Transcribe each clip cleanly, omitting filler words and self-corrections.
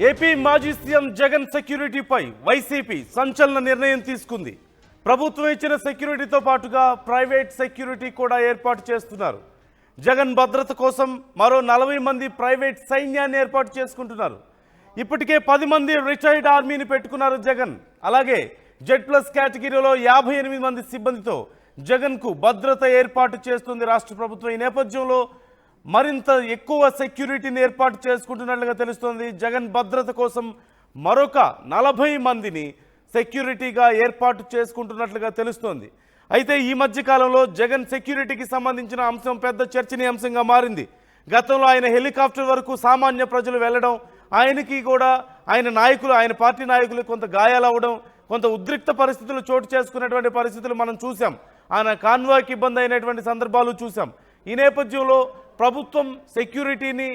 AP మాజీ CM Jagan సెక్యూరిటీపై YCP సంచలన నిర్ణయం తీసుకుంది. ప్రభుత్వం ఇచ్చిన సెక్యూరిటీతో పాటుగా ప్రైవేట్ సెక్యూరిటీ కూడా ఏర్పాటు చేస్తున్నారు. జగన్ భద్రత కోసం మరో 40 మంది ప్రైవేట్ సైన్యాన్ని ఏర్పాటు చేసుకుంటున్నారు. ఇప్పటికే 10 మంది రిటైర్డ్ ఆర్మీని పెట్టుకున్నారు జగన్. అలాగే Z+ కేటగిరీలో 58 మంది సిబ్బందితో జగన్కు భద్రత ఏర్పాటు చేస్తుంది రాష్ట్ర ప్రభుత్వం. ఈ నేపథ్యంలో మరింత ఎక్కువ సెక్యూరిటీని ఏర్పాటు చేసుకుంటున్నట్లుగా తెలుస్తోంది. జగన్ భద్రత కోసం మరొక 40 మందిని సెక్యూరిటీగా ఏర్పాటు చేసుకుంటున్నట్లుగా తెలుస్తోంది. అయితే ఈ మధ్య కాలంలో జగన్ సెక్యూరిటీకి సంబంధించిన అంశం పెద్ద చర్చనీయాంశంగా మారింది. గతంలో ఆయన హెలికాప్టర్ వరకు సామాన్య ప్రజలు వెళ్ళడం, ఆయనకి కూడా ఆయన పార్టీ నాయకులు కొంత గాయాలవ్వడం, కొంత ఉద్రిక్త పరిస్థితులు చోటు చేసుకున్నటువంటి పరిస్థితులు మనం చూసాం. ఆయన కాన్వాయ్కి ఇబ్బంది అయినటువంటి సందర్భాలు చూసాం. ఈ నేపథ్యంలో ప్రభుత్వం సెక్యూరిటీని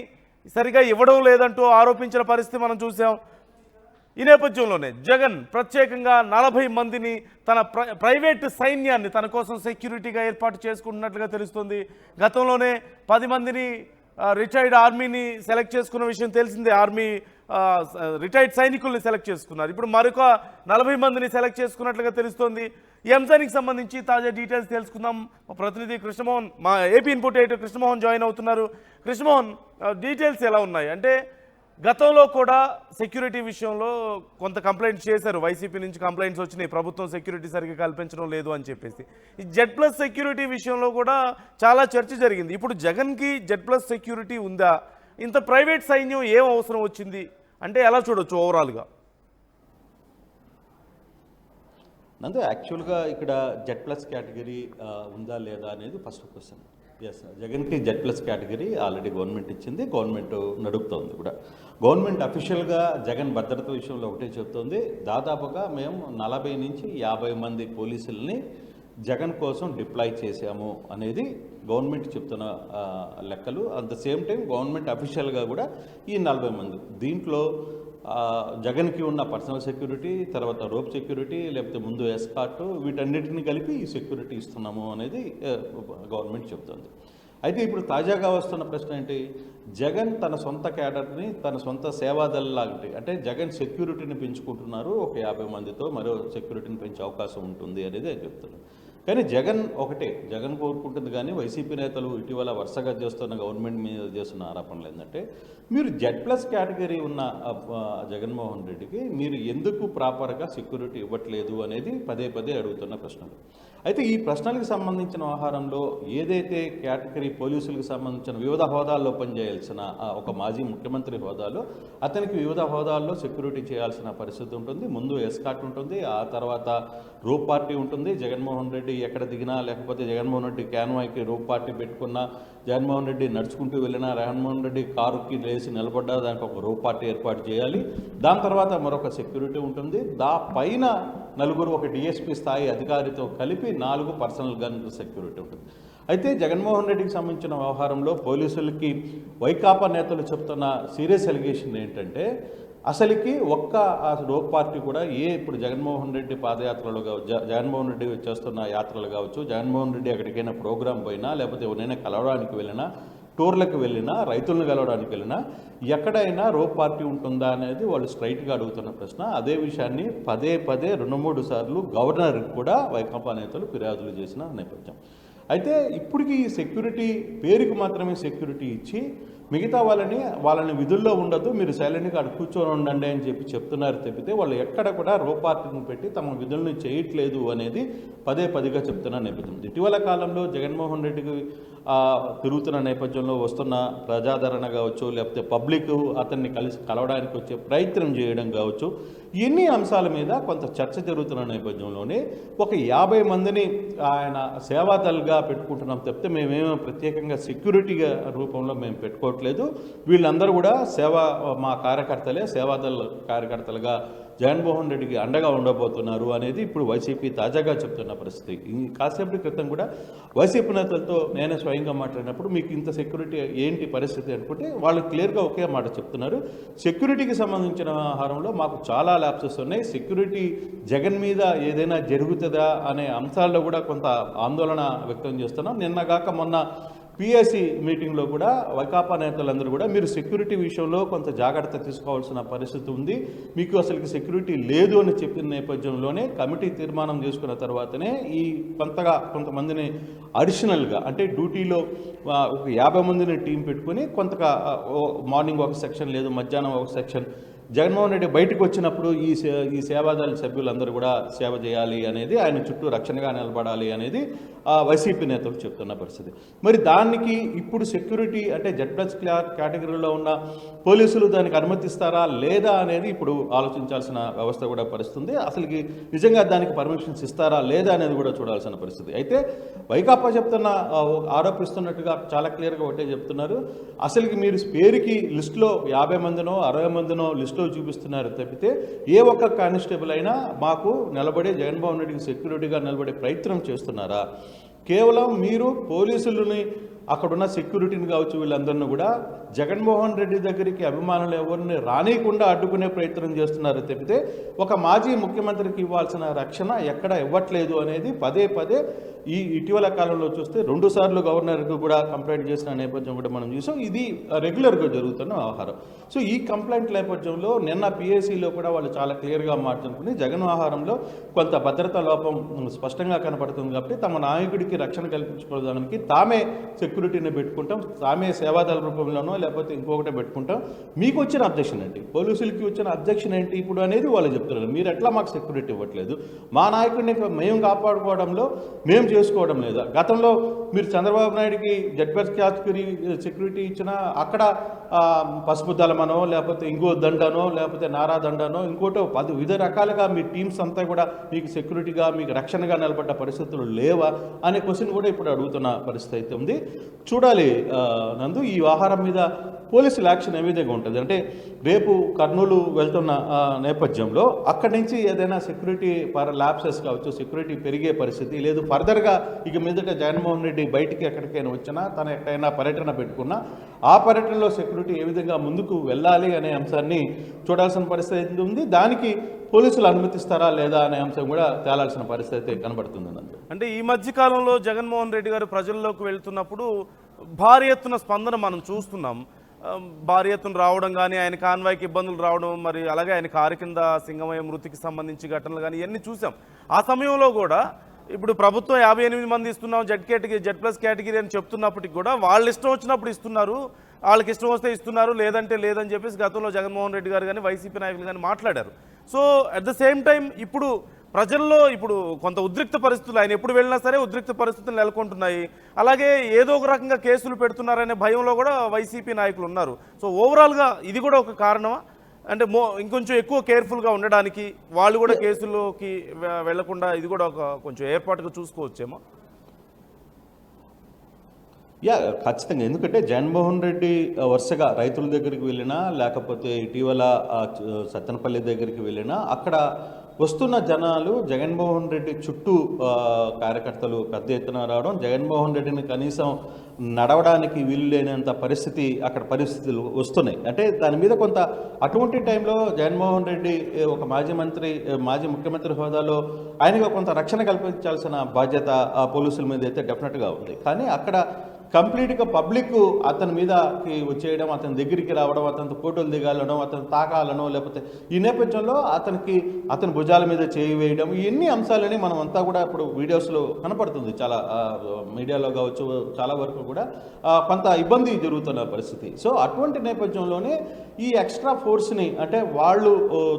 సరిగా ఇవ్వడం లేదంటూ ఆరోపించిన పరిస్థితి మనం చూసాం. ఈ నేపథ్యంలోనే జగన్ ప్రత్యేకంగా 40 మందిని తన ప్రైవేట్ సైన్యాన్ని తన కోసం సెక్యూరిటీగా ఏర్పాటు చేసుకుంటున్నట్లుగా తెలుస్తుంది. గతంలోనే 10 మందిని రిటైర్డ్ ఆర్మీని సెలెక్ట్ చేసుకున్న విషయం తెలిసిందే. ఆర్మీ రిటైర్డ్ సైనికుల్ని సెలెక్ట్ చేసుకున్నారు. ఇప్పుడు మరొక 40 మందిని సెలెక్ట్ చేసుకున్నట్లుగా తెలుస్తోంది. ఈ అంశానికి సంబంధించి తాజా డీటెయిల్స్ తెలుసుకుందాం. మా ప్రతినిధి కృష్ణమోహన్, మా AP input editor Krishnamohan join అవుతున్నారు. కృష్ణమోహన్, డీటెయిల్స్ ఎలా ఉన్నాయి? అంటే గతంలో కూడా సెక్యూరిటీ విషయంలో కొంత కంప్లైంట్స్ చేశారు. వైసీపీ నుంచి కంప్లైంట్స్ వచ్చినాయి, ప్రభుత్వం సెక్యూరిటీ సరిగ్గా కల్పించడం లేదు అని చెప్పేసి. ఈ Z+ సెక్యూరిటీ విషయంలో కూడా చాలా చర్చ జరిగింది. ఇప్పుడు జగన్కి Z+ సెక్యూరిటీ ఉందా? ఇంత ప్రైవేట్ సైన్యం ఏం అవసరం వచ్చింది అంటే ఎలా చూడొచ్చు ఓవరాల్గా? నందు, యాక్చువల్గా ఇక్కడ Z+ కేటగిరీ ఉందా లేదా అనేది ఫస్ట్ క్వశ్చన్. ఎస్, జగన్కి Z+ కేటగిరీ ఆల్రెడీ గవర్నమెంట్ ఇచ్చింది, గవర్నమెంట్ నడుపుతోంది కూడా. గవర్నమెంట్ అఫీషియల్గా జగన్ భద్రత విషయంలో ఒకటే చెప్తోంది, దాదాపుగా మేము 40 నుంచి 50 మంది పోలీసుల్ని జగన్ కోసం డిప్లాయ్ చేశాము అనేది గవర్నమెంట్ చెప్తున్న లెక్కలు. At the same time government అఫీషియల్గా కూడా ఈ 40 మంది దీంట్లో జగన్కి ఉన్న పర్సనల్ సెక్యూరిటీ, తర్వాత రోప్ సెక్యూరిటీ, లేకపోతే ముందు ఎస్కార్ట్, వీటన్నిటిని కలిపి ఈ సెక్యూరిటీ ఇస్తున్నాము అనేది గవర్నమెంట్ చెప్తుంది. అయితే ఇప్పుడు తాజాగా వస్తున్న ప్రశ్న ఏంటి, జగన్ తన సొంత క్యాడర్ని, తన సొంత సేవాదళ లాంటి, అంటే జగన్ సెక్యూరిటీని పెంచుకుంటున్నారు, ఒక 50 మందితో మరో సెక్యూరిటీని పెంచే అవకాశం ఉంటుంది అనేది చెప్తున్నారు. కానీ జగన్ కోరుకుంటుంది. కానీ వైసీపీ నేతలు ఇటీవల వరుసగా చేస్తున్న గవర్నమెంట్ మీద చేస్తున్న ఆరోపణలు ఏంటంటే, మీరు Z+ కేటగిరీ ఉన్న జగన్మోహన్ రెడ్డికి మీరు ఎందుకు ప్రాపర్గా సెక్యూరిటీ ఇవ్వట్లేదు అనేది పదే అడుగుతున్న ప్రశ్నలు. అయితే ఈ ప్రశ్నలకు సంబంధించిన వ్యవహారంలో ఏదైతే కేటగిరీ పోలీసులకు సంబంధించిన వివిధ హోదాల్లో పనిచేయాల్సిన ఒక మాజీ ముఖ్యమంత్రి హోదాలో అతనికి వివిధ హోదాల్లో సెక్యూరిటీ చేయాల్సిన పరిస్థితి ఉంటుంది. ముందు ఎస్కార్ట్ ఉంటుంది, ఆ తర్వాత రోప్ పార్టీ ఉంటుంది. జగన్మోహన్ రెడ్డి ఎక్కడ దిగినా, లేకపోతే జగన్మోహన్ రెడ్డి క్యాన్వాయ్కి రోప్ పార్టీ పెట్టుకున్నా, జగన్మోహన్ రెడ్డి నడుచుకుంటూ వెళ్ళినా, జగన్మోహన్ రెడ్డి కారుకి లేచి నిలబడ్డా దానికి ఒక రోప్ పార్టీ ఏర్పాటు చేయాలి. దాని తర్వాత మరొక సెక్యూరిటీ ఉంటుంది. పైన నలుగురు ఒక DSP స్థాయి అధికారితో కలిపి 4 పర్సనల్ గన్ సెక్యూరిటీ ఉంటుంది. అయితే జగన్మోహన్ రెడ్డికి సంబంధించిన వ్యవహారంలో పోలీసులకి వైకాపా నేతలు చెప్తున్న సీరియస్ ఎలిగేషన్ ఏంటంటే, అసలుకి ఒక్క రోప్ పార్టీ కూడా ఇప్పుడు జగన్మోహన్ రెడ్డి పాదయాత్రలు కావచ్చు, జగన్మోహన్ రెడ్డి చేస్తున్న యాత్రలు కావచ్చు, జగన్మోహన్ రెడ్డి ఎక్కడికైనా ప్రోగ్రాం పోయినా, లేకపోతే ఎవరైనా కలవడానికి వెళ్ళినా, టూర్లకు వెళ్ళినా, రైతులను కలవడానికి వెళ్ళినా ఎక్కడైనా రోప్ పార్టీ ఉంటుందా అనేది వాళ్ళు స్ట్రైట్గా అడుగుతున్న ప్రశ్న. అదే విషయాన్ని పదే 2-3 సార్లు గవర్నర్కి కూడా వైకాపా నేతలు ఫిర్యాదులు చేసిన నేపథ్యం. అయితే ఇప్పటికీ సెక్యూరిటీ పేరుకి మాత్రమే సెక్యూరిటీ ఇచ్చి మిగతా వాళ్ళని విధుల్లో ఉండదు, మీరు సైలెంట్గా అక్కడ కూర్చొని ఉండండి అని చెప్తున్నారు తప్పితే వాళ్ళు ఎక్కడ కూడా రోప్ పార్టీని పెట్టి తమ విధులను చేయట్లేదు అనేది పదేగా చెప్తున్న నేపథ్యం. ఇటీవల కాలంలో జగన్మోహన్ రెడ్డికి తిరుగుతున్న నేపథ్యంలో వస్తున్న ప్రజాదరణ కావచ్చు, లేకపోతే పబ్లిక్ అతన్ని కలవడానికి వచ్చే ప్రయత్నం చేయడం కావచ్చు, ఎన్ని అంశాల మీద కొంత చర్చ జరుగుతున్న నేపథ్యంలోనే ఒక 50 మందిని ఆయన సేవాదళగా పెట్టుకుంటున్నాం తప్పితే మేమేమో ప్రత్యేకంగా సెక్యూరిటీగా రూపంలో మేము పెట్టుకోవట్లేదు, వీళ్ళందరూ కూడా మా కార్యకర్తలే సేవాదళ కార్యకర్తలుగా జగన్మోహన్ రెడ్డికి అండగా ఉండబోతున్నారు అనేది ఇప్పుడు వైసీపీ తాజాగా చెప్తున్న పరిస్థితి. కాసేపటి క్రితం కూడా వైసీపీ నేతలతో నేనే స్వయంగా మాట్లాడినప్పుడు మీకు ఇంత సెక్యూరిటీ ఏంటి పరిస్థితి అనుకుంటే వాళ్ళు క్లియర్గా ఒకే మాట చెప్తున్నారు, సెక్యూరిటీకి సంబంధించిన వ్యవహారంలో మాకు చాలా ల్యాప్సెస్ ఉన్నాయి, సెక్యూరిటీ జగన్ మీద ఏదైనా జరుగుతుందా అనే అంశాల్లో కూడా కొంత ఆందోళన వ్యక్తం చేస్తున్నాం. నిన్నగాక మొన్న పిఎస్సి మీటింగ్లో కూడా వైకాపా నేతలందరూ కూడా మీరు సెక్యూరిటీ విషయంలో కొంత జాగ్రత్త తీసుకోవాల్సిన పరిస్థితి ఉంది, మీకు అసలు సెక్యూరిటీ లేదు అని చెప్పిన నేపథ్యంలోనే కమిటీ తీర్మానం చేసుకున్న తర్వాతనే ఈ కొంతమందిని అడిషనల్గా అంటే డ్యూటీలో ఒక 50 మందిని టీం పెట్టుకుని మార్నింగ్ ఒక సెక్షన్ లేదు మధ్యాహ్నం ఒక సెక్షన్ జగన్మోహన్ రెడ్డి బయటకు వచ్చినప్పుడు ఈ సేవాదళ సభ్యులందరూ కూడా సేవ చేయాలి అనేది, ఆయన చుట్టూ రక్షణగా నిలబడాలి అనేది వైసీపీ నేతలు చెప్తున్న పరిస్థితి. మరి దానికి ఇప్పుడు సెక్యూరిటీ అంటే Z+ కేటగిరీలో ఉన్న పోలీసులు దానికి అనుమతిస్తారా లేదా అనేది ఇప్పుడు ఆలోచించాల్సిన వ్యవస్థ కూడా పరిస్థితుంది. అసలుకి నిజంగా దానికి పర్మిషన్స్ ఇస్తారా లేదా అనేది కూడా చూడాల్సిన పరిస్థితి. అయితే వైకాపా ఆరోపిస్తున్నట్టుగా చాలా క్లియర్గా ఒకటే చెప్తున్నారు, అసలుకి మీరు పేరుకి లిస్టులో 50 మందినో 60 మందినో లిస్టులో చూపిస్తున్నారు తప్పితే ఏ ఒక్క కానిస్టేబుల్ అయినా మాకు నిలబడే జగన్మోహన్ రెడ్డికి సెక్యూరిటీగా నిలబడే ప్రయత్నం చేస్తున్నారా? కేవలం మీరు పోలీసులని అక్కడున్న సెక్యూరిటీని కావచ్చు వీళ్ళందరినీ కూడా జగన్మోహన్ రెడ్డి దగ్గరికి అభిమానులు ఎవరిని రానియకుండా అడ్డుకునే ప్రయత్నం చేస్తున్నారు తప్పితే ఒక మాజీ ముఖ్యమంత్రికి ఇవ్వాల్సిన రక్షణ ఎక్కడ ఇవ్వట్లేదు అనేది పదే ఈ ఇటీవల కాలంలో చూస్తే 2 సార్లు గవర్నర్కి కూడా కంప్లైంట్ చేసిన నేపథ్యం కూడా మనం చూసాం. ఇది రెగ్యులర్గా జరుగుతున్న వ్యవహారం. సో ఈ కంప్లైంట్ నేపథ్యంలో నిన్న పిఎస్సిలో కూడా వాళ్ళు చాలా క్లియర్గా మాట్లాడుకుని జగన్ వ్యవహారంలో కొంత భద్రతా లోపం స్పష్టంగా కనపడుతుంది కాబట్టి తమ నాయకుడికి రక్షణ కల్పించుకోవడానికి తామే సెక్యూరిటీని పెట్టుకుంటాం, తామే సేవాదళ రూపంలోనో లేకపోతే ఇంకొకటి పెట్టుకుంటాం. మీకు వచ్చిన అబ్జెక్షన్ ఏంటి, పోలీసులకి వచ్చిన అబ్జెక్షన్ ఏంటి ఇప్పుడు అనేది వాళ్ళు చెప్తున్నారు. మీరు ఎట్లా మాకు సెక్యూరిటీ ఇవ్వట్లేదు, మా నాయకుడిని మేము కాపాడుకోవడంలో మేము చేసుకోవడం లేదా? గతంలో మీరు చంద్రబాబు నాయుడికి Z+ కేటగిరీ సెక్యూరిటీ ఇచ్చినా అక్కడ పసుపు దళమనో లేకపోతే ఇంకో దండనో లేకపోతే నారా దండనో ఇంకోటో వివిధ రకాలుగా మీ టీమ్స్ అంతా కూడా మీకు సెక్యూరిటీగా మీకు రక్షణగా నిలబడ్డ పరిస్థితులు లేవా అనే క్వశ్చన్ కూడా ఇప్పుడు అడుగుతున్న పరిస్థితి అయితే ఉంది. చూడాలి నందు ఈ వ్యవహారం మీద పోలీసుల యాక్షన్ ఏ విధంగా ఉంటుంది అంటే రేపు కర్నూలు వెళ్తున్న నేపథ్యంలో అక్కడి నుంచి ఏదైనా సెక్యూరిటీ ల్యాప్సెస్ కావచ్చు, సెక్యూరిటీ పెరిగే పరిస్థితి లేదు, ఫర్దర్గా ఇక మీదట జగన్మోహన్ రెడ్డి బయటికి ఎక్కడికైనా వచ్చినా తన ఎక్కడైనా పర్యటన పెట్టుకున్నా ఆ పర్యటనలో సెక్యూరిటీ ఏ విధంగా ముందుకు వెళ్ళాలి అనే అంశాన్ని చూడాల్సిన పరిస్థితి ఉంది. దానికి పోలీసులు అనుమతిస్తారా లేదా అనే అంశం కూడా తేలాల్సిన పరిస్థితి కనబడుతుంది. అంటే ఈ మధ్య కాలంలో జగన్మోహన్ రెడ్డి గారు ప్రజల్లోకి వెళ్తున్నప్పుడు భారీ ఎత్తున స్పందన మనం చూస్తున్నాం. భారీ ఎత్తున రావడం కానీ, ఆయన కాన్వాయ్కి ఇబ్బందులు రావడం, మరి అలాగే ఆయన కారు కింద సింగమయ్య మృతికి సంబంధించి ఘటనలు కానీ ఇవన్నీ చూసాం. ఆ సమయంలో కూడా ఇప్పుడు ప్రభుత్వం 58 మంది ఇస్తున్నాం Z+ కేటగిరీ అని చెప్తున్నప్పటికి కూడా వాళ్ళు ఇష్టం వచ్చినప్పుడు ఇస్తున్నారు, వాళ్ళకి ఇష్టం వస్తే ఇస్తున్నారు, లేదంటే లేదని చెప్పేసి గతంలో జగన్మోహన్ రెడ్డి గారు కానీ వైసీపీ నాయకులు కానీ మాట్లాడారు. So at the same time ఇప్పుడు ప్రజల్లో ఇప్పుడు కొంత ఉద్రిక్త పరిస్థితులు, ఆయన ఎప్పుడు వెళ్ళినా సరే ఉద్రిక్త పరిస్థితులు నెలకొంటున్నాయి. అలాగే ఏదో ఒక రకంగా కేసులు పెడుతున్నారనే భయంలో కూడా వైసీపీ నాయకులు ఉన్నారు. సో ఓవరాల్గా ఇది కూడా ఒక కారణమా అంటే ఇంకొంచెం ఎక్కువ కేర్ఫుల్గా ఉండడానికి వాళ్ళు కూడా కేసుల్లోకి వెళ్లకుండా ఇది కూడా ఒక కొంచెం ఏర్పాటుగా చూసుకోవచ్చేమో? ఖచ్చితంగా. ఎందుకంటే జగన్మోహన్ రెడ్డి వరుసగా రైతుల దగ్గరికి వెళ్ళినా లేకపోతే ఇటీవల సత్తెనపల్లి దగ్గరికి వెళ్ళినా అక్కడ వస్తున్న జనాలు జగన్మోహన్ రెడ్డి చుట్టూ కార్యకర్తలు పెద్ద ఎత్తున రావడం, జగన్మోహన్ రెడ్డిని కనీసం నడవడానికి వీలు లేనంత పరిస్థితులు వస్తున్నాయి. అంటే దాని మీద కొంత అటువంటి టైంలో జగన్మోహన్ రెడ్డి ఒక మాజీ ముఖ్యమంత్రి హోదాలో ఆయనగా కొంత రక్షణ కల్పించాల్సిన బాధ్యత పోలీసుల మీద అయితే డెఫినెట్గా ఉంది. కానీ అక్కడ కంప్లీట్గా పబ్లిక్ అతని మీదకి వచ్చేయడం, అతని దగ్గరికి రావడం, అతనితో ఫోటోలు దిగాలనో అతను తాకాలనో లేకపోతే ఈ నేపథ్యంలో అతని భుజాల మీద చేయి వేయడం, ఇవన్నీ అంశాలని మనం అంతా కూడా ఇప్పుడు వీడియోస్లో కనపడుతుంది. చాలా మీడియాలో కావచ్చు చాలా వరకు కూడా కొంత ఇబ్బంది జరుగుతున్న పరిస్థితి. సో అటువంటి నేపథ్యంలోనే ఈ ఎక్స్ట్రా ఫోర్స్ని అంటే వాళ్ళు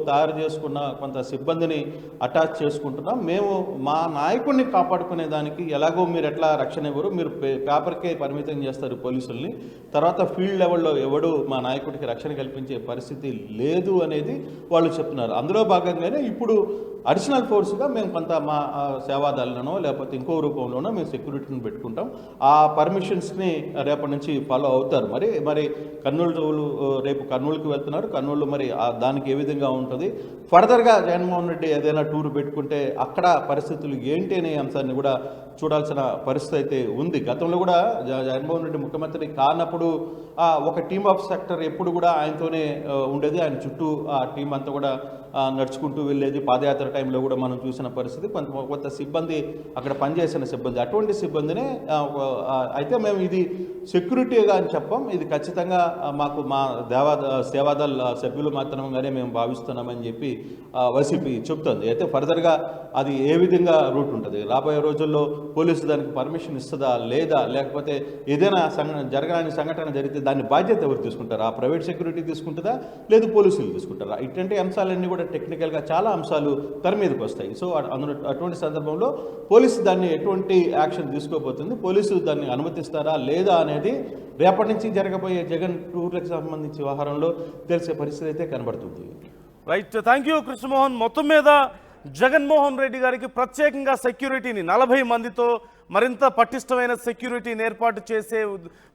తయారు చేసుకున్న కొంత సిబ్బందిని అటాచ్ చేసుకుంటున్నాం. మేము మా నాయకుడిని కాపాడుకునే దానికి ఎలాగో మీరు ఎట్లా రక్షణ ఇవ్వరు, మీరు పేపర్కే పరిమితం చేస్తారు పోలీసుల్ని, తర్వాత ఫీల్డ్ లెవెల్లో ఎవడు మా నాయకుడికి రక్షణ కల్పించే పరిస్థితి లేదు అనేది వాళ్ళు చెప్తున్నారు. అందులో భాగంగానే ఇప్పుడు అడిషనల్ ఫోర్స్గా మేము కొంత మా సేవాదళనో లేకపోతే ఇంకో రూపంలోనో మేము సెక్యూరిటీని పెట్టుకుంటాం. ఆ పర్మిషన్స్ని రేపటి నుంచి ఫాలో అవుతారు. మరి రేపు కర్నూలుకి వెళ్తున్నారు. కర్నూలు మరి దానికి ఏ విధంగా ఉంటుంది, ఫర్దర్గా జగన్మోహన్ రెడ్డి ఏదైనా టూర్ పెట్టుకుంటే అక్కడ పరిస్థితులు ఏంటి అనే అంశాన్ని కూడా చూడాల్సిన పరిస్థితి అయితే ఉంది. గతంలో కూడా జగన్మోహన్ రెడ్డి ముఖ్యమంత్రి కానప్పుడు ఒక టీమ్ ఆఫ్ సెక్టర్ ఎప్పుడు కూడా ఆయనతోనే ఉండేది. ఆయన చుట్టూ ఆ టీం అంతా కూడా నడుచుకుంటూ వెళ్ళేది. పాదయాత్ర టైంలో కూడా మనం చూసిన పరిస్థితి. కొంత సిబ్బంది అక్కడ పనిచేసిన సిబ్బంది, అటువంటి సిబ్బందినే అయితే మేము ఇది సెక్యూరిటీగా అని చెప్పం, ఇది ఖచ్చితంగా మాకు మా సేవాదళ సభ్యులు మాత్రమే మేము భావిస్తున్నామని చెప్పి వైసీపీ చెప్తుంది. అయితే ఫర్దర్గా అది ఏ విధంగా రూట్ ఉంటుంది, రాబోయే రోజుల్లో పోలీసు దానికి పర్మిషన్ ఇస్తుందా లేదా, లేకపోతే ఏదైనా జరగని సంఘటన జరిగితే దాన్ని బాధ్యత ఎవరు తీసుకుంటారా? ఆ ప్రైవేట్ సెక్యూరిటీ తీసుకుంటుందా లేదు పోలీసులు తీసుకుంటారా? ఇటువంటి అంశాలన్నీ కూడా టెక్నికల్గా చాలా అంశాలు తెర మీదకి వస్తాయి. సో అటువంటి సందర్భంలో పోలీసు దాన్ని ఎటువంటి యాక్షన్ తీసుకోబోతుంది, పోలీసులు దాన్ని అనుమతిస్తారా లేదా అనేది రేపటి నుంచి జరగబోయే జగన్ టూర్లకు సంబంధించి వ్యవహారంలో తెలిసే పరిస్థితి అయితే కనబడుతుంది. Right, thank you Krishnamohan. మొత్తం మీద జగన్మోహన్ రెడ్డి గారికి ప్రత్యేకంగా సెక్యూరిటీని 40 మందితో మరింత పటిష్టమైన సెక్యూరిటీని ఏర్పాటు చేసే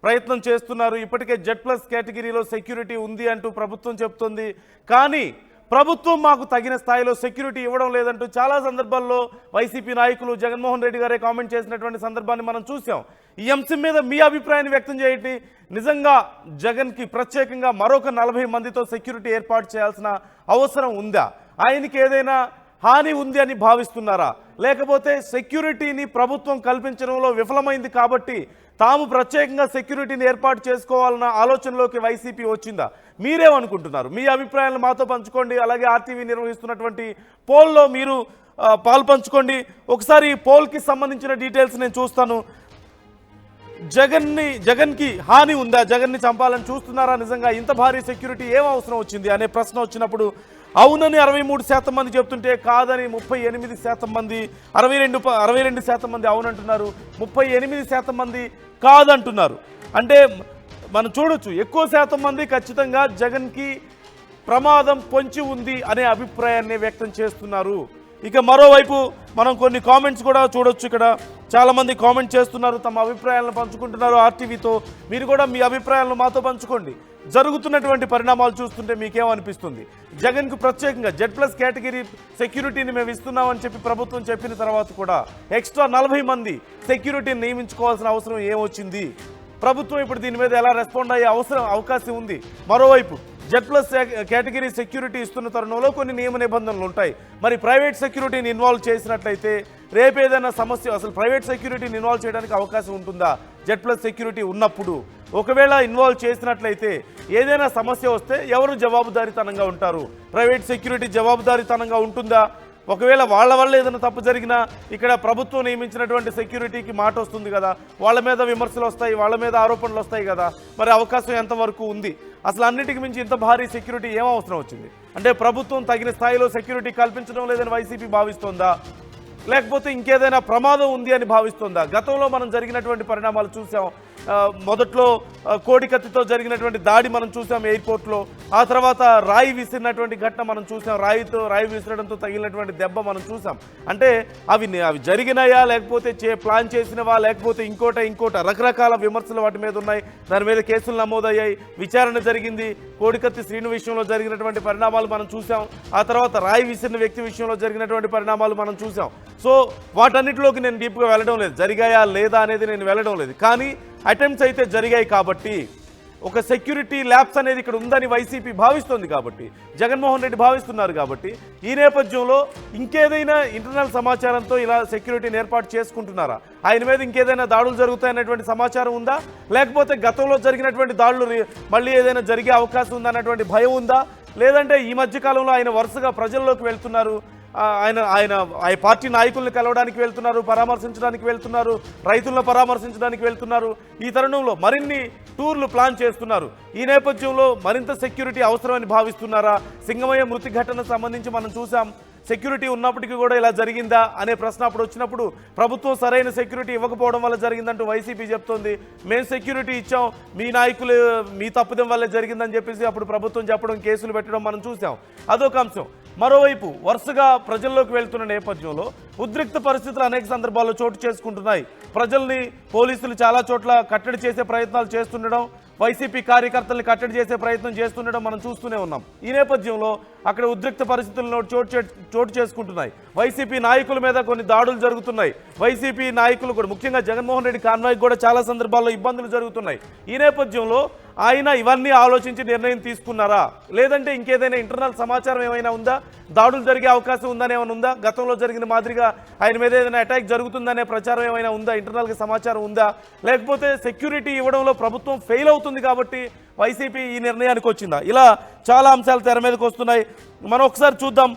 ప్రయత్నం చేస్తున్నారు. ఇప్పటికే Z+ కేటగిరీలో సెక్యూరిటీ ఉంది అంటూ ప్రభుత్వం చెప్తుంది. కానీ ప్రభుత్వం మాకు తగిన స్థాయిలో సెక్యూరిటీ ఇవ్వడం లేదంటూ చాలా సందర్భాల్లో వైసీపీ నాయకులు జగన్మోహన్ రెడ్డి గారే కామెంట్ చేసినటువంటి సందర్భాన్ని మనం చూసాం. ఈ అంశం మీద మీ అభిప్రాయాన్ని వ్యక్తం చేయండి. నిజంగా జగన్కి ప్రత్యేకంగా మరొక 40 మందితో సెక్యూరిటీ ఏర్పాటు చేయాల్సిన అవసరం ఉందా? ఆయనకి ఏదైనా హాని ఉంది అని భావిస్తున్నారా? లేకపోతే సెక్యూరిటీని ప్రభుత్వం కల్పించడంలో విఫలమైంది కాబట్టి తాము ప్రత్యేకంగా సెక్యూరిటీని ఏర్పాటు చేసుకోవాలన్న ఆలోచనలోకి వైసీపీ వచ్చిందా? మీరేమనుకుంటున్నారు? మీ అభిప్రాయాలను మాతో పంచుకోండి. అలాగే RTV నిర్వహిస్తున్నటువంటి పోల్లో మీరు పాల్పంచుకోండి. ఒకసారి ఈ పోల్కి సంబంధించిన డీటెయిల్స్ నేను చూస్తాను. జగన్కి హాని ఉందా? జగన్ని చంపాలని చూస్తున్నారా? నిజంగా ఇంత భారీ సెక్యూరిటీ ఏం అవసరం వచ్చింది అనే ప్రశ్న వచ్చినప్పుడు అవునని 63% మంది చెప్తుంటే కాదని 38% మంది, 62% మంది అవునంటున్నారు, 38% మంది కాదంటున్నారు. అంటే మనం చూడొచ్చు, ఎక్కువ శాతం మంది ఖచ్చితంగా జగన్కి ప్రమాదం పొంచి ఉంది అనే అభిప్రాయాన్ని వ్యక్తం చేస్తున్నారు. ఇక మరోవైపు మనం కొన్ని కామెంట్స్ కూడా చూడొచ్చు. ఇక్కడ చాలామంది కామెంట్ చేస్తున్నారు, తమ అభిప్రాయాలను పంచుకుంటున్నారు RTVతో. మీరు కూడా మీ అభిప్రాయాలను మాతో పంచుకోండి. జరుగుతున్నటువంటి పరిణామాలు చూస్తుంటే మీకేమనిపిస్తుంది? జగన్కు ప్రత్యేకంగా Z+ కేటగిరీ సెక్యూరిటీని మేము ఇస్తున్నామని చెప్పి ప్రభుత్వం చెప్పిన తర్వాత కూడా ఎక్స్ట్రా 40 మంది సెక్యూరిటీని నియమించుకోవాల్సిన అవసరం ఏమొచ్చింది? ప్రభుత్వం ఇప్పుడు దీని మీద ఎలా రెస్పాండ్ అయ్యే అవకాశం ఉంది? మరోవైపు Z+ కేటగిరీ సెక్యూరిటీ ఇస్తున్న తరుణంలో కొన్ని నియమ నిబంధనలు ఉంటాయి. మరి ప్రైవేట్ సెక్యూరిటీని ఇన్వాల్వ్ చేసినట్లయితే రేపు ఏదైనా సమస్య, అసలు ప్రైవేట్ సెక్యూరిటీని ఇన్వాల్వ్ చేయడానికి అవకాశం ఉంటుందా Z+ సెక్యూరిటీ ఉన్నప్పుడు? ఒకవేళ ఇన్వాల్వ్ చేసినట్లయితే ఏదైనా సమస్య వస్తే ఎవరు జవాబుదారీతనంగా ఉంటారు? ప్రైవేట్ సెక్యూరిటీ జవాబుదారీతనంగా ఉంటుందా? ఒకవేళ వాళ్ళ వల్ల ఏదైనా తప్పు జరిగినా ఇక్కడ ప్రభుత్వం నియమించినటువంటి సెక్యూరిటీకి మాట వస్తుంది కదా, వాళ్ళ మీద విమర్శలు వస్తాయి, వాళ్ళ మీద ఆరోపణలు వస్తాయి కదా, మరి అవకాశం ఎంతవరకు ఉంది? అసలు అన్నిటికి మించి ఇంత భారీ సెక్యూరిటీ ఏం అవసరం వచ్చింది? అంటే ప్రభుత్వం తగిన స్థాయిలో సెక్యూరిటీ కల్పించడం లేదని వైసీపీ భావిస్తోందా, లేకపోతే ఇంకేదైనా ప్రమాదం ఉంది అని భావిస్తోందా? గతంలో మనం జరిగినటువంటి పరిణామాలు చూసాం. మొదట్లో కోడికత్తితో జరిగినటువంటి దాడి మనం చూసాం ఎయిర్పోర్ట్లో. ఆ తర్వాత రాయి విసిరినటువంటి ఘటన మనం చూసాం. రాయి విసిరడంతో తగిలినటువంటి దెబ్బ మనం చూసాం. అంటే అవి జరిగినాయా, లేకపోతే ప్లాన్ చేసినవా, లేకపోతే ఇంకోట రకరకాల విమర్శలు వాటి మీద ఉన్నాయి. దాని మీద కేసులు నమోదయ్యాయి, విచారణ జరిగింది. కోడికత్తి శ్రీను విషయంలో జరిగినటువంటి పరిణామాలు మనం చూసాం. ఆ తర్వాత రాయి విసిరిన వ్యక్తి విషయంలో జరిగినటువంటి పరిణామాలు మనం చూసాం. సో వాటన్నిటిలోకి నేను డీప్గా వెళ్ళడం లేదు, జరిగాయా లేదా అనేది నేను వెళ్ళడం లేదు. కానీ అటెంప్ట్స్ అయితే జరిగాయి కాబట్టి, ఒక సెక్యూరిటీ ల్యాబ్స్ అనేది ఇక్కడ ఉందని వైసీపీ భావిస్తుంది కాబట్టి, జగన్మోహన్ రెడ్డి భావిస్తున్నారు కాబట్టి, ఈ నేపథ్యంలో ఇంకేదైనా ఇంటర్నల్ సమాచారంతో ఇలా సెక్యూరిటీని ఏర్పాటు చేసుకుంటున్నారా? ఆయన మీద ఇంకేదైనా దాడులు జరుగుతాయన్నటువంటి సమాచారం ఉందా? లేకపోతే గతంలో జరిగినటువంటి దాడులు మళ్ళీ ఏదైనా జరిగే అవకాశం ఉందా అన్నటువంటి భయం ఉందా? లేదంటే ఈ మధ్యకాలంలో ఆయన వరుసగా ప్రజల్లోకి వెళ్తున్నారు, ఆయన పార్టీ నాయకుల్ని కలవడానికి వెళ్తున్నారు, పరామర్శించడానికి వెళ్తున్నారు, రైతులను పరామర్శించడానికి వెళ్తున్నారు. ఈ తరుణంలో మరిన్ని టూర్లు ప్లాన్ చేస్తున్నారు. ఈ నేపథ్యంలో మరింత సెక్యూరిటీ అవసరమని భావిస్తున్నారా? సింగమయ్య మృతి ఘటనకు సంబంధించి మనం చూసాం, సెక్యూరిటీ ఉన్నప్పటికీ కూడా ఇలా జరిగిందా అనే ప్రశ్న అప్పుడు వచ్చినప్పుడు ప్రభుత్వం సరైన సెక్యూరిటీ ఇవ్వకపోవడం వల్ల జరిగిందంటూ వైసీపీ చెప్తోంది. మేము సెక్యూరిటీ ఇచ్చాం, మీ నాయకులు మీ తప్పుదం వల్లే జరిగిందని చెప్పేసి అప్పుడు ప్రభుత్వం చెప్పడం, కేసులు పెట్టడం మనం చూసాం. అదొక అంశం. మరోవైపు వరుసగా ప్రజల్లోకి వెళ్తున్న నేపథ్యంలో ఉద్రిక్త పరిస్థితులు అనేక సందర్భాల్లో చోటు చేసుకుంటున్నాయి. ప్రజల్ని పోలీసులు చాలా చోట్ల కట్టడి చేసే ప్రయత్నాలు చేస్తుండడం, వైసీపీ కార్యకర్తల్ని కట్టడి చేసే ప్రయత్నం చేస్తుండడం మనం చూస్తూనే ఉన్నాం. ఈ నేపథ్యంలో అక్కడ ఉద్రిక్త పరిస్థితుల్లో చోటు చేసుకుంటున్నాయి. వైసీపీ నాయకుల మీద కొన్ని దాడులు జరుగుతున్నాయి. వైసీపీ నాయకులు కూడా, ముఖ్యంగా జగన్మోహన్ రెడ్డి కాన్వాయ్కి కూడా చాలా సందర్భాల్లో ఇబ్బందులు జరుగుతున్నాయి. ఈ నేపథ్యంలో ఆయన ఇవన్నీ ఆలోచించి నిర్ణయం తీసుకున్నారా, లేదంటే ఇంకేదైనా ఇంటర్నల్ సమాచారం ఏమైనా ఉందా, దాడులు జరిగే అవకాశం ఉందని ఏమైనా ఉందా, గతంలో జరిగిన మాదిరిగా ఆయన మీద ఏదైనా అటాక్ జరుగుతుందనే ప్రచారం ఏమైనా ఉందా, ఇంటర్నల్గా సమాచారం ఉందా, లేకపోతే సెక్యూరిటీ ఇవ్వడంలో ప్రభుత్వం ఫెయిల్ అవుతుంది కాబట్టి వైసీపీ ఈ నిర్ణయానికి వచ్చిందా? ఇలా చాలా అంశాలు తెర మీదకి వస్తున్నాయి. మనం ఒకసారి చూద్దాం.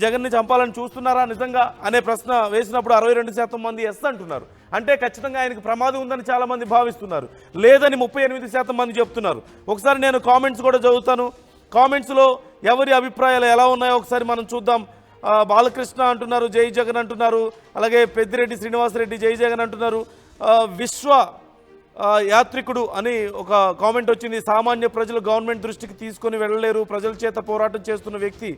జగన్ని చంపాలని చూస్తున్నారా నిజంగా అనే ప్రశ్న వేసినప్పుడు 62% మంది ఎస్ అంటున్నారు. అంటే ఖచ్చితంగా ఆయనకు ప్రమాదం ఉందని చాలా మంది భావిస్తున్నారు. లేదని 38% మంది చెప్తున్నారు. ఒకసారి నేను కామెంట్స్ కూడా చదువుతాను. కామెంట్స్లో ఎవరి అభిప్రాయాలు ఎలా ఉన్నాయో ఒకసారి మనం చూద్దాం. బాలకృష్ణ అంటున్నారు జై జగన్ అంటున్నారు. అలాగే పెద్దిరెడ్డి శ్రీనివాసరెడ్డి జై జగన్ అంటున్నారు. విశ్వ యాత్రికుడు అని ఒక కామెంట్ వచ్చింది. సామాన్య ప్రజలు గవర్నమెంట్ దృష్టికి తీసుకొని వెళ్ళలేరు, ప్రజల చేత పోరాటం చేస్తున్న వ్యక్తి,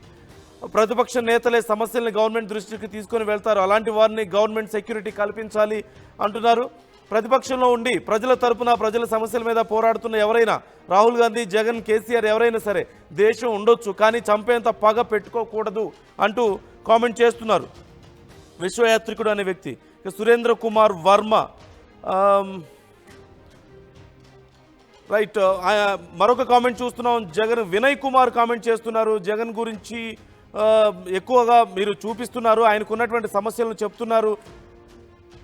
ప్రతిపక్ష నేతలే సమస్యల్ని గవర్నమెంట్ దృష్టికి తీసుకొని వెళ్తారు, అలాంటి వారిని గవర్నమెంట్ సెక్యూరిటీ కల్పించాలి అంటున్నారు. ప్రతిపక్షంలో ఉండి ప్రజల తరపున ప్రజల సమస్యల మీద పోరాడుతున్న ఎవరైనా, రాహుల్ గాంధీ, జగన్, కేసీఆర్ ఎవరైనా సరే దేశం ఉండొచ్చు, కానీ చంపేంత పగ పెట్టుకోకూడదు అంటూ కామెంట్ చేస్తున్నారు విశ్వయాత్రికుడు అనే వ్యక్తి. సురేంద్ర కుమార్ వర్మ రైట్, మరొక కామెంట్ చూస్తున్నాం. జగన్ వినయ్ కుమార్ కామెంట్ చేస్తున్నారు. జగన్ గురించి ఎక్కువగా మీరు చూపిస్తున్నారు, ఆయనకున్నటువంటి సమస్యలను చెప్తున్నారు.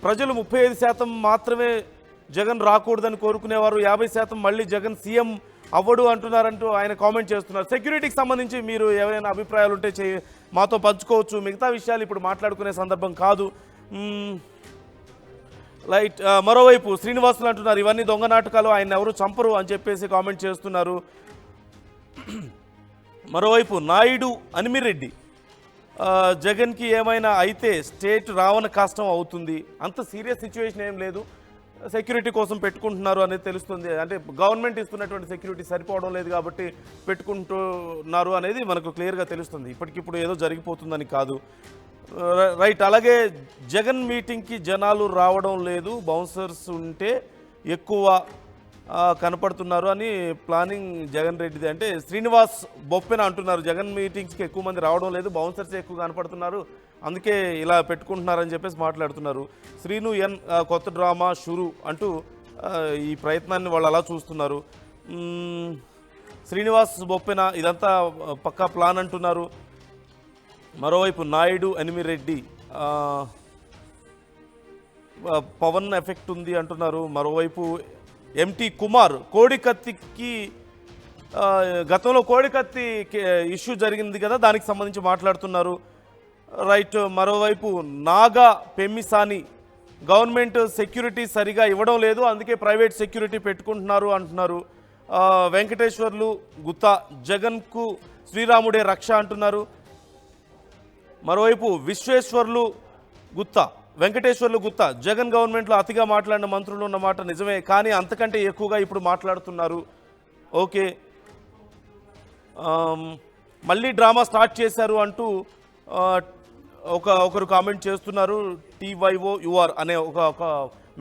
ప్రజలు 35% మాత్రమే జగన్ రాకూడదని కోరుకునేవారు, 50% మళ్ళీ జగన్ సీఎం అవ్వడు అంటున్నారంటూ ఆయన కామెంట్ చేస్తున్నారు. సెక్యూరిటీకి సంబంధించి మీరు ఏవైనా అభిప్రాయాలు ఉంటే మాతో పంచుకోవచ్చు. మిగతా విషయాలు ఇప్పుడు మాట్లాడుకునే సందర్భం కాదు. రైట్, మరోవైపు శ్రీనివాసులు అంటున్నారు ఇవన్నీ దొంగ నాటకాలు, ఆయన ఎవరు చంపరు అని చెప్పేసి కామెంట్ చేస్తున్నారు. మరోవైపు నాయుడు అనిమిరెడ్డి, జగన్కి ఏమైనా అయితే స్టేట్ రావణ కష్టం అవుతుంది, అంత సీరియస్ సిచ్యువేషన్ ఏం లేదు, సెక్యూరిటీ కోసం పెట్టుకుంటున్నారు అనేది తెలుస్తుంది. అంటే గవర్నమెంట్ ఇస్తున్నటువంటి సెక్యూరిటీ సరిపోవడం లేదు కాబట్టి పెట్టుకుంటున్నారు అనేది మనకు క్లియర్గా తెలుస్తుంది. ఇప్పటికిప్పుడు ఏదో జరిగిపోతుందని కాదు. రైట్, అలాగే జగన్ మీటింగ్కి జనాలు రావడం లేదు, బౌన్సర్స్ ఉంటే ఎక్కువ కనపడుతున్నారు అని ప్లానింగ్ జగన్ రెడ్డిది. అంటే శ్రీనివాస్ బొప్పెన అంటున్నారు జగన్ మీటింగ్స్కి ఎక్కువ మంది రావడం లేదు, బౌన్సర్స్ ఎక్కువ కనపడుతున్నారు, అందుకే ఇలా పెట్టుకుంటున్నారని చెప్పేసి మాట్లాడుతున్నారు. శ్రీను ఎన్ కొత్త డ్రామా షురు అంటూ ఈ ప్రయత్నాన్ని వాళ్ళు అలా చూస్తున్నారు. శ్రీనివాస్ బొప్పెన ఇదంతా పక్కా ప్లాన్ అంటున్నారు. మరోవైపు నాయుడు అనిమిరెడ్డి పవన్ ఎఫెక్ట్ ఉంది అంటున్నారు. మరోవైపు ఎంటీ కుమార్ కోడికత్తికి గతంలో కోడికత్తి ఇష్యూ జరిగింది కదా, దానికి సంబంధించి మాట్లాడుతున్నారు. రైట్, మరోవైపు నాగా పెమ్మిసాని గవర్నమెంట్ సెక్యూరిటీ సరిగా ఇవ్వడం లేదు, అందుకే ప్రైవేట్ సెక్యూరిటీ పెట్టుకుంటున్నారు అంటున్నారు. వెంకటేశ్వర్లు గుత్తా జగన్కు శ్రీరాముడే రక్ష అంటున్నారు. మరోవైపు వెంకటేశ్వర్లు గుత్తా జగన్ గవర్నమెంట్లో అతిగా మాట్లాడిన మంత్రులు ఉన్నమాట నిజమే, కానీ అంతకంటే ఎక్కువగా ఇప్పుడు మాట్లాడుతున్నారు. ఓకే, మళ్ళీ డ్రామా స్టార్ట్ చేశారు అంటూ ఒకరు కామెంట్ చేస్తున్నారు. TYOUR అనే ఒక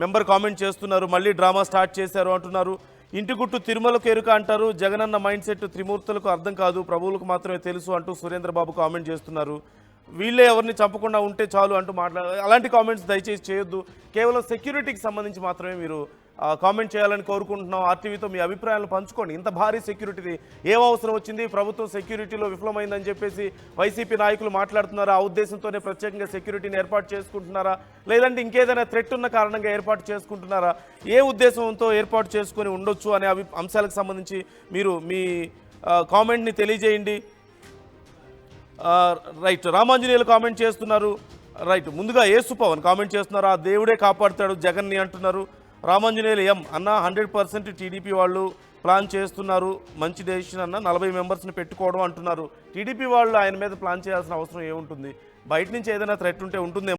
మెంబర్ కామెంట్ చేస్తున్నారు, మళ్ళీ డ్రామా స్టార్ట్ చేశారు అంటున్నారు. ఇంటి గుట్టు తిరుమలకు ఎరుక అంటారు, జగనన్న మైండ్ సెట్ త్రిమూర్తులకు అర్థం కాదు, ప్రభువులకు మాత్రమే తెలుసు అంటూ సురేంద్రబాబు కామెంట్ చేస్తున్నారు. వీళ్ళే ఎవరిని చంపకుండా ఉంటే చాలు అంటూ అలాంటి కామెంట్స్ దయచేసి చేయొద్దు. కేవలం సెక్యూరిటీకి సంబంధించి మాత్రమే మీరు కామెంట్ చేయాలని కోరుకుంటున్నాం. ఆర్టీవీతో మీ అభిప్రాయాలను పంచుకోండి. ఇంత భారీ సెక్యూరిటీ ఏం అవసరం వచ్చింది, ప్రభుత్వం సెక్యూరిటీలో విఫలమైందని చెప్పేసి వైసీపీ నాయకులు మాట్లాడుతున్నారా, ఆ ఉద్దేశంతోనే ప్రత్యేకంగా సెక్యూరిటీని ఏర్పాటు చేసుకుంటున్నారా, లేదంటే ఇంకేదైనా థ్రెట్ ఉన్న కారణంగా ఏర్పాటు చేసుకుంటున్నారా, ఏ ఉద్దేశంతో ఏర్పాటు చేసుకొని ఉండొచ్చు అనే అంశాలకు సంబంధించి మీరు మీ కామెంట్ని తెలియజేయండి. రైట్, రామాంజనేయులు కామెంట్ చేస్తున్నారు. రైట్, ముందుగా యేసుపవన్ కామెంట్ చేస్తున్నారు, ఆ దేవుడే కాపాడుతాడు జగన్ని అంటున్నారు. రామాంజనేయులు ఎం అన్న 100% టీడీపీ వాళ్ళు ప్లాన్ చేస్తున్నారు, మంచి డెసిషన్ అన్న, 40 మెంబర్స్ని పెట్టుకోవడం అంటున్నారు. టీడీపీ వాళ్ళు ఆయన మీద ప్లాన్ చేయాల్సిన అవసరం ఏముంటుంది, బయట నుంచి ఏదైనా థ్రెట్ ఉంటే ఉంటుంది.